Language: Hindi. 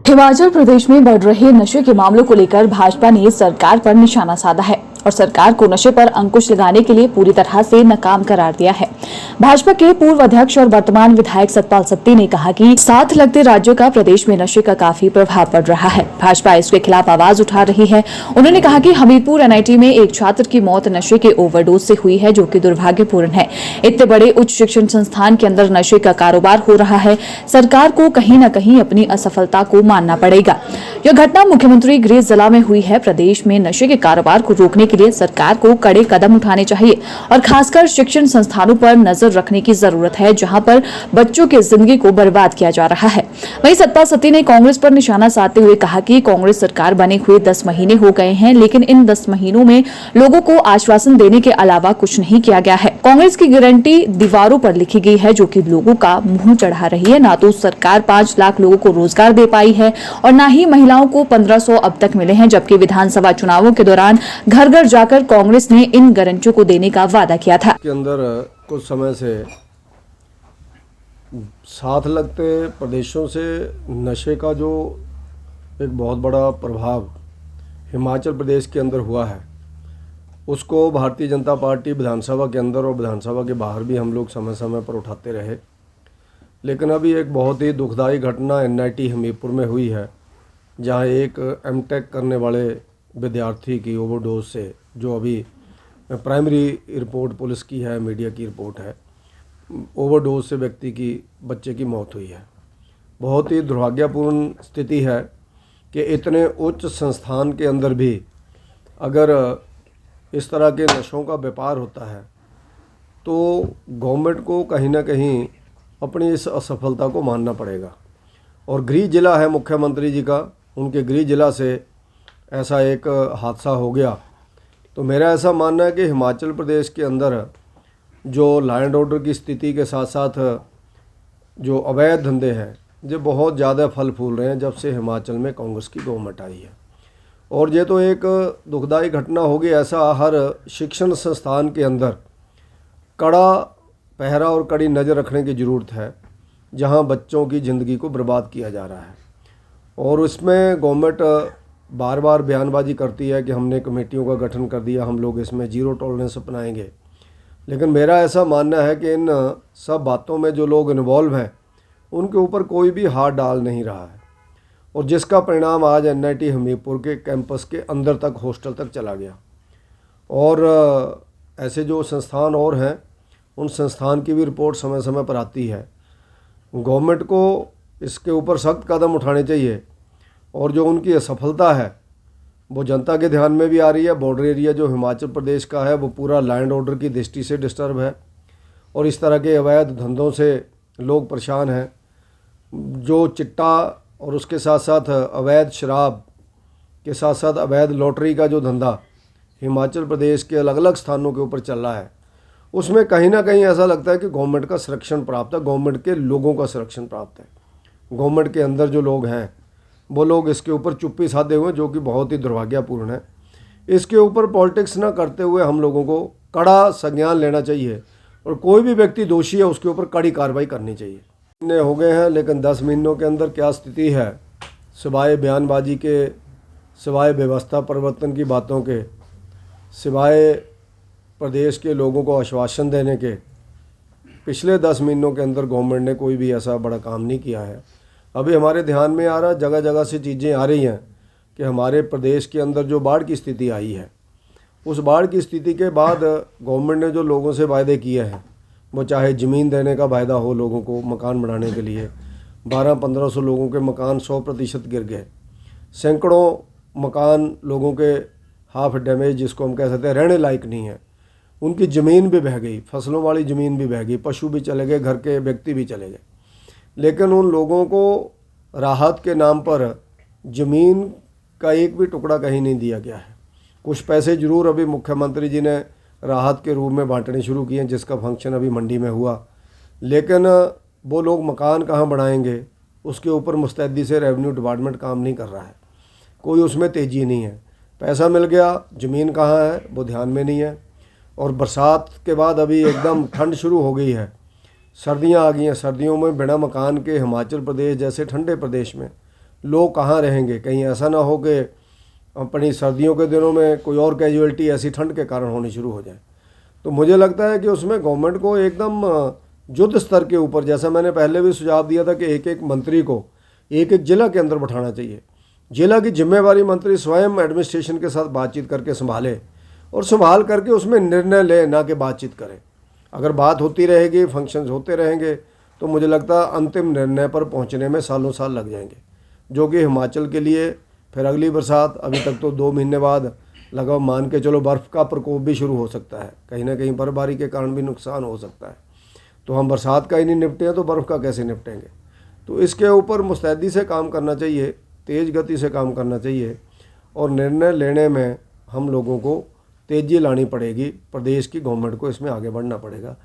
हिमाचल प्रदेश में बढ़ रहे नशे के मामलों को लेकर भाजपा ने सरकार पर निशाना साधा है और सरकार को नशे पर अंकुश लगाने के लिए पूरी तरह से नाकाम करार दिया है। भाजपा के पूर्व अध्यक्ष और वर्तमान विधायक सतपाल सत्ती ने कहा कि साथ लगते राज्यों का प्रदेश में नशे का काफी प्रभाव पड़ रहा है। भाजपा इसके खिलाफ आवाज उठा रही है। उन्होंने कहा कि हमीरपुर एनआईटी में एक छात्र की मौत नशे के ओवरडोज से हुई है, जो कि दुर्भाग्यपूर्ण है। इतने बड़े उच्च शिक्षण संस्थान के अंदर नशे का कारोबार हो रहा है। सरकार को कहीं न कहीं अपनी असफलता को मानना पड़ेगा। यह घटना मुख्यमंत्री गृह जिला में हुई है। प्रदेश में नशे के कारोबार को रोकने के लिए सरकार को कड़े कदम उठाने चाहिए और खासकर शिक्षण संस्थानों पर नजर रखने की जरूरत है, जहां पर बच्चों की जिंदगी को बर्बाद किया जा रहा है। वहीं सतपाल सत्ती ने कांग्रेस पर निशाना साधते हुए कहा कि कांग्रेस सरकार बने हुए 10 महीने हो गए हैं, लेकिन इन 10 महीनों में लोगों को आश्वासन देने के अलावा कुछ नहीं किया गया है। कांग्रेस की गारंटी दीवारों पर लिखी गई है, जो कि लोगों का मुंह चढ़ा रही है। ना तो सरकार 5 लाख लोगों को रोजगार दे पाई है और न ही महिलाओं को 1500 अब तक मिले हैं, जबकि विधानसभा चुनावों के दौरान घर घर जाकर कांग्रेस ने इन गारंटियों को देने का वादा किया था। के अंदर कुछ समय से साथ लगते प्रदेशों से नशे का जो एक बहुत बड़ा प्रभाव हिमाचल प्रदेश के अंदर हुआ है, उसको भारतीय जनता पार्टी विधानसभा के अंदर और विधानसभा के बाहर भी हम लोग समय समय पर उठाते रहे। लेकिन अभी एक बहुत ही दुखदाई घटना एनआईटी हमीरपुर में हुई है, जहां एक एमटेक करने वाले विद्यार्थी की ओवरडोज से, जो अभी प्राइमरी रिपोर्ट पुलिस की है, मीडिया की रिपोर्ट है, ओवरडोज से बच्चे की मौत हुई है। बहुत ही दुर्भाग्यपूर्ण स्थिति है कि इतने उच्च संस्थान के अंदर भी अगर इस तरह के नशों का व्यापार होता है, तो गवर्नमेंट को कहीं ना कहीं अपनी इस असफलता को मानना पड़ेगा। और गृह जिला है मुख्यमंत्री जी का, उनके गृह जिला से ऐसा एक हादसा हो गया, तो मेरा ऐसा मानना है कि हिमाचल प्रदेश के अंदर जो लॉ एंड ऑर्डर की स्थिति के साथ साथ जो अवैध धंधे हैं, जो बहुत ज़्यादा फल फूल रहे हैं जब से हिमाचल में कांग्रेस की गवर्नमेंट आई है। और ये तो एक दुखदाई घटना होगी। ऐसा हर शिक्षण संस्थान के अंदर कड़ा पहरा और कड़ी नज़र रखने की ज़रूरत है, जहां बच्चों की ज़िंदगी को बर्बाद किया जा रहा है। और उसमें गवर्नमेंट बार बार बयानबाजी करती है कि हमने कमेटियों का गठन कर दिया, हम लोग इसमें जीरो टॉलरेंस अपनाएंगे। लेकिन मेरा ऐसा मानना है कि इन सब बातों में जो लोग इन्वॉल्व हैं, उनके ऊपर कोई भी हाथ डाल नहीं रहा है, और जिसका परिणाम आज एनआईटी हमीरपुर के कैंपस के अंदर तक, हॉस्टल तक चला गया। और ऐसे जो संस्थान और हैं, उन संस्थान की भी रिपोर्ट समय समय पर आती है। गवर्नमेंट को इसके ऊपर सख्त कदम उठाने चाहिए, और जो उनकी असफलता है वो जनता के ध्यान में भी आ रही है। बॉर्डर एरिया जो हिमाचल प्रदेश का है, वो पूरा लॉ एंड ऑर्डर की दृष्टि से डिस्टर्ब है, और इस तरह के अवैध धंधों से लोग परेशान हैं। जो चिट्टा और उसके साथ साथ अवैध शराब के साथ साथ अवैध लॉटरी का जो धंधा हिमाचल प्रदेश के अलग अलग स्थानों के ऊपर चल रहा है, उसमें कहीं ना कहीं ऐसा लगता है कि गवर्नमेंट का संरक्षण प्राप्त है, गवर्नमेंट के लोगों का संरक्षण प्राप्त है। गवर्नमेंट के अंदर जो लोग हैं, वो लोग इसके ऊपर चुप्पी साधे हुए, जो कि बहुत ही दुर्भाग्यपूर्ण है। इसके ऊपर पॉलिटिक्स ना करते हुए हम लोगों को कड़ा संज्ञान लेना चाहिए, और कोई भी व्यक्ति दोषी है उसके ऊपर कड़ी कार्रवाई करनी चाहिए। महीने हो गए हैं, लेकिन 10 महीनों के अंदर क्या स्थिति है, सिवाय बयानबाजी के, सिवाय व्यवस्था परिवर्तन की बातों के, सिवाय प्रदेश के लोगों को आश्वासन देने के, पिछले 10 महीनों के अंदर गवर्नमेंट ने कोई भी ऐसा बड़ा काम नहीं किया है। अभी हमारे ध्यान में आ रहा, जगह जगह से चीज़ें आ रही हैं कि हमारे प्रदेश के अंदर जो बाढ़ की स्थिति आई है, उस बाढ़ की स्थिति के बाद गवर्नमेंट ने जो लोगों से वायदे किए हैं, वो चाहे ज़मीन देने का वायदा हो लोगों को मकान बनाने के लिए, 1200-1500 लोगों के मकान 100% गिर गए, सैकड़ों मकान लोगों के हाफ डैमेज, जिसको हम कह सकते हैं रहने लायक नहीं है, उनकी ज़मीन भी बह गई, फसलों वाली ज़मीन भी बह गई, पशु भी चले गए, घर के व्यक्ति भी चले गए। लेकिन उन लोगों को राहत के नाम पर ज़मीन का एक भी टुकड़ा कहीं नहीं दिया गया है। कुछ पैसे ज़रूर अभी मुख्यमंत्री जी ने राहत के रूप में बांटने शुरू किए हैं, जिसका फंक्शन अभी मंडी में हुआ, लेकिन वो लोग मकान कहाँ बनाएंगे, उसके ऊपर मुस्तैदी से रेवेन्यू डिपार्टमेंट काम नहीं कर रहा है। कोई उसमें तेज़ी नहीं है। पैसा मिल गया, ज़मीन कहाँ है वो ध्यान में नहीं है। और बरसात के बाद अभी एकदम ठंड शुरू हो गई है, सर्दियां आ गई हैं। सर्दियों में बिना मकान के हिमाचल प्रदेश जैसे ठंडे प्रदेश में लोग कहाँ रहेंगे। कहीं ऐसा ना हो कि अपनी सर्दियों के दिनों में कोई और कैजुअलिटी ऐसी ठंड के कारण होनी शुरू हो जाए। तो मुझे लगता है कि उसमें गवर्नमेंट को एकदम युद्ध स्तर के ऊपर, जैसा मैंने पहले भी सुझाव दिया था कि एक एक मंत्री को एक एक जिला के अंदर बैठाना चाहिए। जिला की जिम्मेवारी मंत्री स्वयं एडमिनिस्ट्रेशन के साथ बातचीत करके संभाले और संभाल करके उसमें निर्णय ले, ना कि बातचीत करें। अगर बात होती रहेगी, फंक्शंस होते रहेंगे, तो मुझे लगता है अंतिम निर्णय पर पहुंचने में सालों साल लग जाएंगे, जो कि हिमाचल के लिए फिर अगली बरसात, अभी तक तो 2 महीने बाद लगभग मान के चलो बर्फ़ का प्रकोप भी शुरू हो सकता है, कहीं ना कहीं बर्फबारी के कारण भी नुकसान हो सकता है। तो हम बरसात का ही नहीं निपटे हैं तो बर्फ़ का कैसे निपटेंगे। तो इसके ऊपर मुस्तैदी से काम करना चाहिए, तेज़ गति से काम करना चाहिए और निर्णय लेने में हम लोगों को तेज़ी लानी पड़ेगी। प्रदेश की गवर्नमेंट को इसमें आगे बढ़ना पड़ेगा।